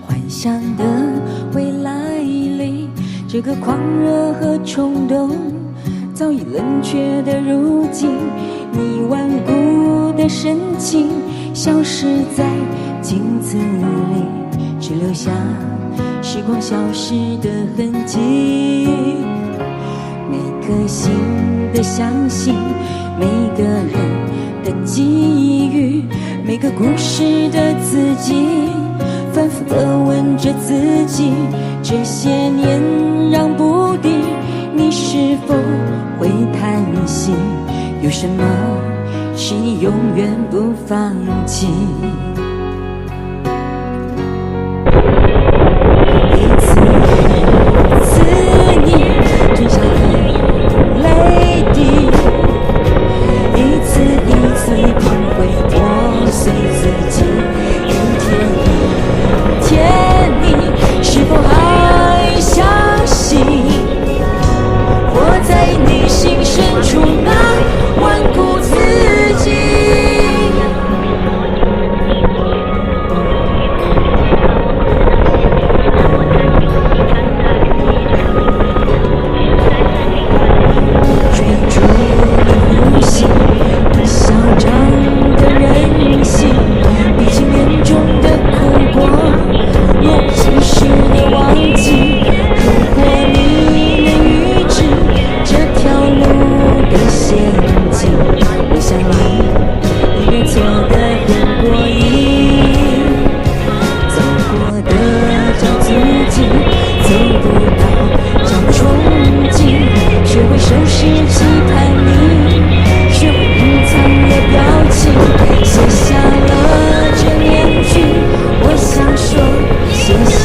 幻想的未来里，这个狂热和冲动早已冷却的如今，你顽固的深情消失在镜子里，只留下时光消失的痕迹。每颗心的相信，每个人的际遇，每个故事的自己，反复地问着自己，这些年让不定，你是否会叹息？有什么是你永远不放弃？一次一次你吞下了泪滴，一次一次品味破碎自己，一天一天你是否还相信，活在你心深处那顽固自己？追逐你呼吸，你嚣张的任性，比起眼中的苦果，若即使你忘记，如果你能预知这条路的陷阱，我想你应该错得很过瘾。走过的找自己，走不到找憧憬，学会收拾期盼你，学会隐藏了表情，写下了这面具。我想说谢谢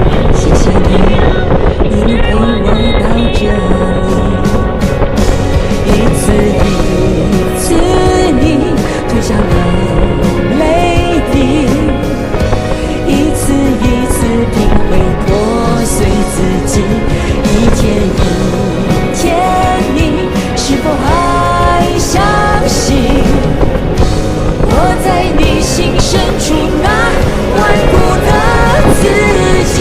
你，谢谢你，你能陪我到这里。一次一次你吞下了泪滴，一次一次品味破碎自己，一天一天你是否还相信，活在你心深处那顽固的自己？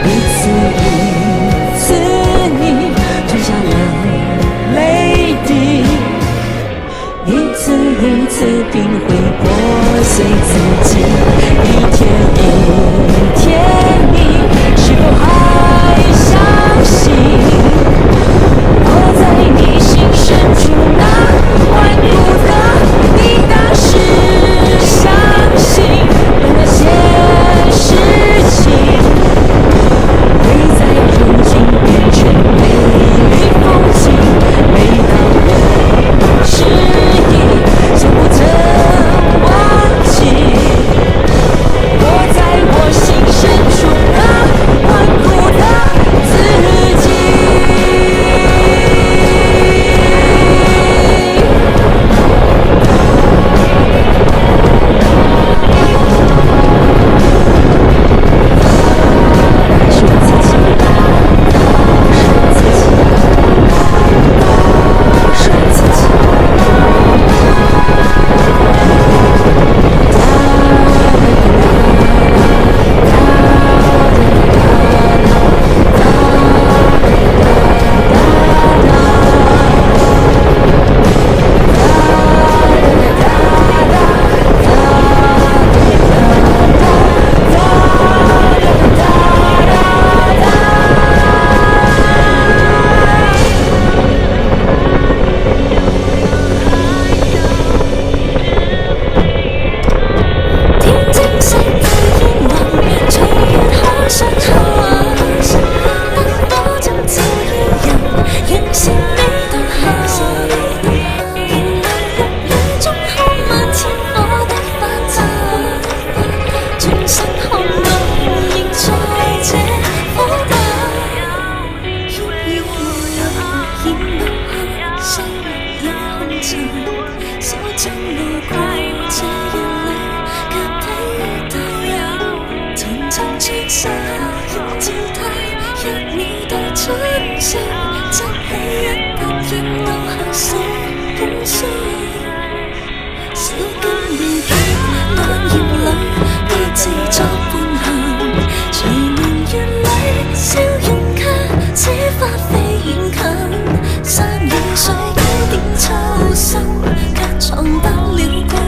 一次一次你吞下了泪滴，一次一次品味破碎自己，一天一天你是否还相信，活在你心深处那顽固的你，当时相信的那些事情，会在如今变成美丽风景。每当我失忆，就不曾忘记，將路過這一裏，給你帶有團團轉身，應照他一秒都出聲，執起一疊引我去寫本書，小金面具眼葉裏各自作伴行，隨年月裏笑容卻似花飛遠近，山與水經典粗心，卻藏不了光。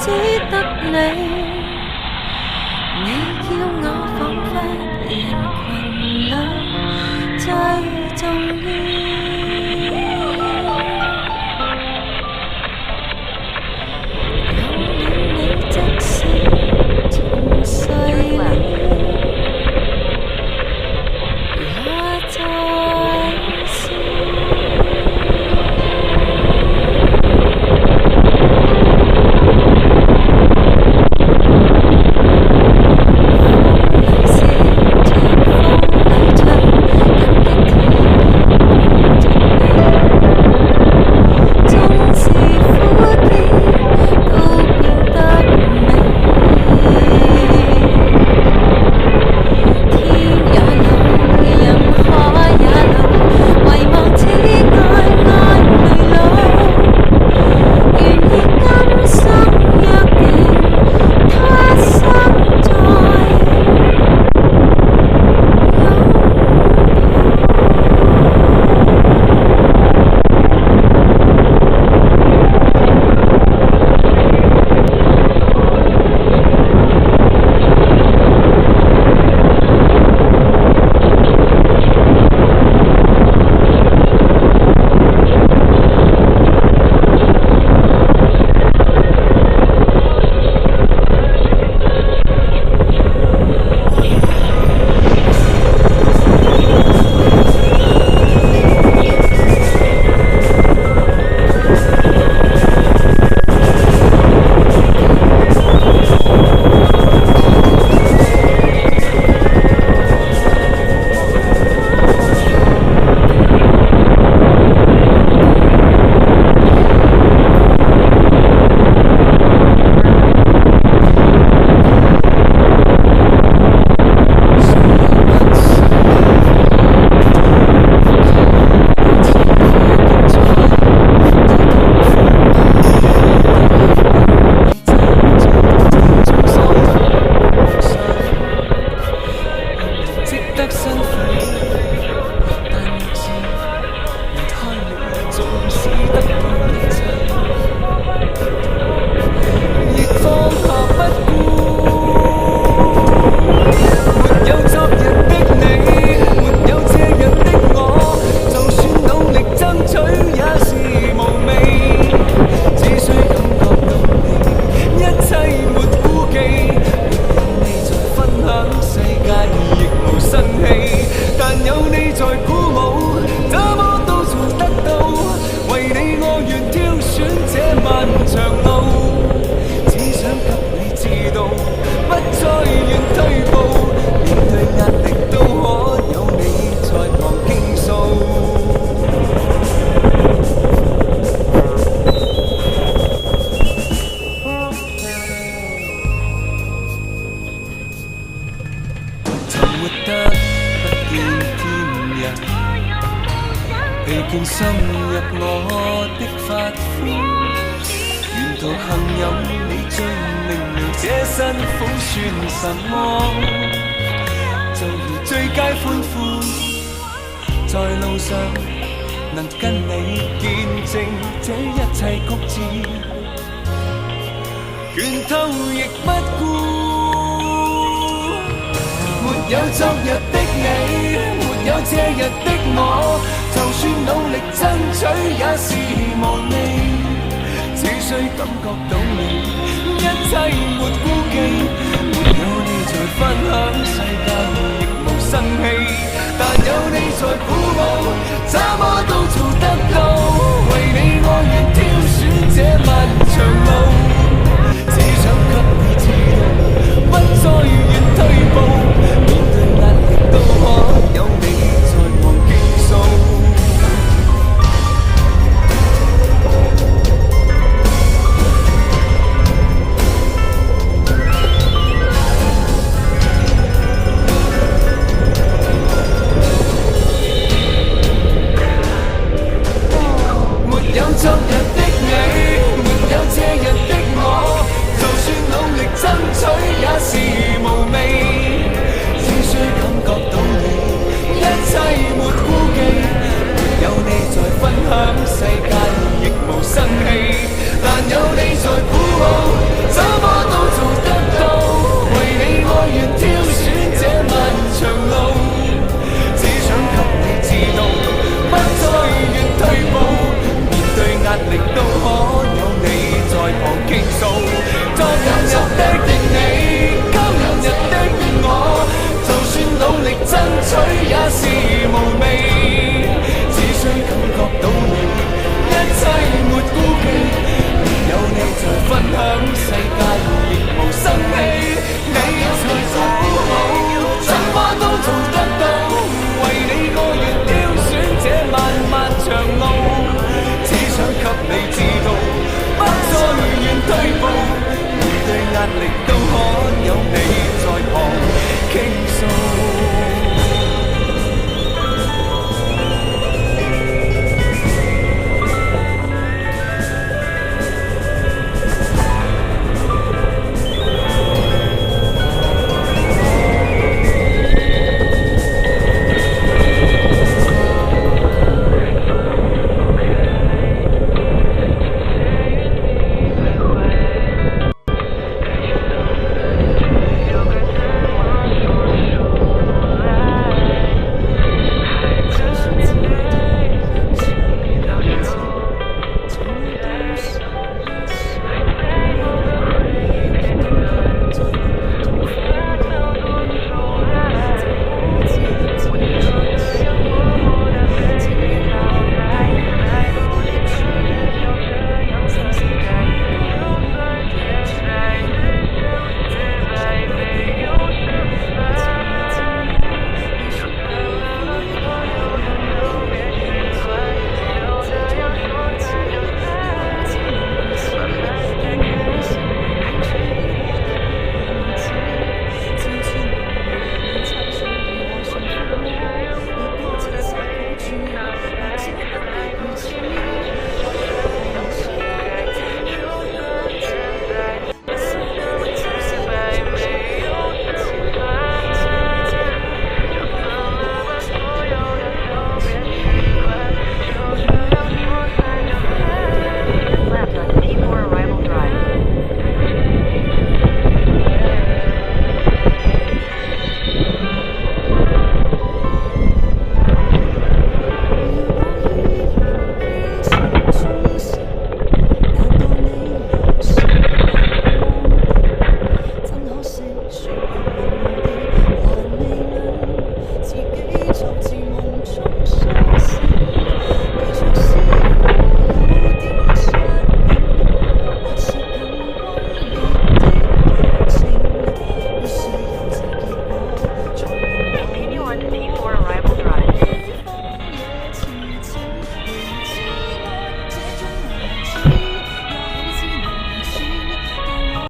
只得你。你叫我彷彿人群裏最重要。有了你，即使從細了，也在笑。疲倦深入我的髮膚，沿途行飲你最明了這辛苦算什麼，就如最佳歡呼，在路上能跟你見證這一切曲折，拳頭亦不顧，沒有昨日的你，沒有這日的我，就算努力爭取也是無味，只需感覺到你，一切沒顧忌，沒有你在分享世界亦無生氣，但有你在鼓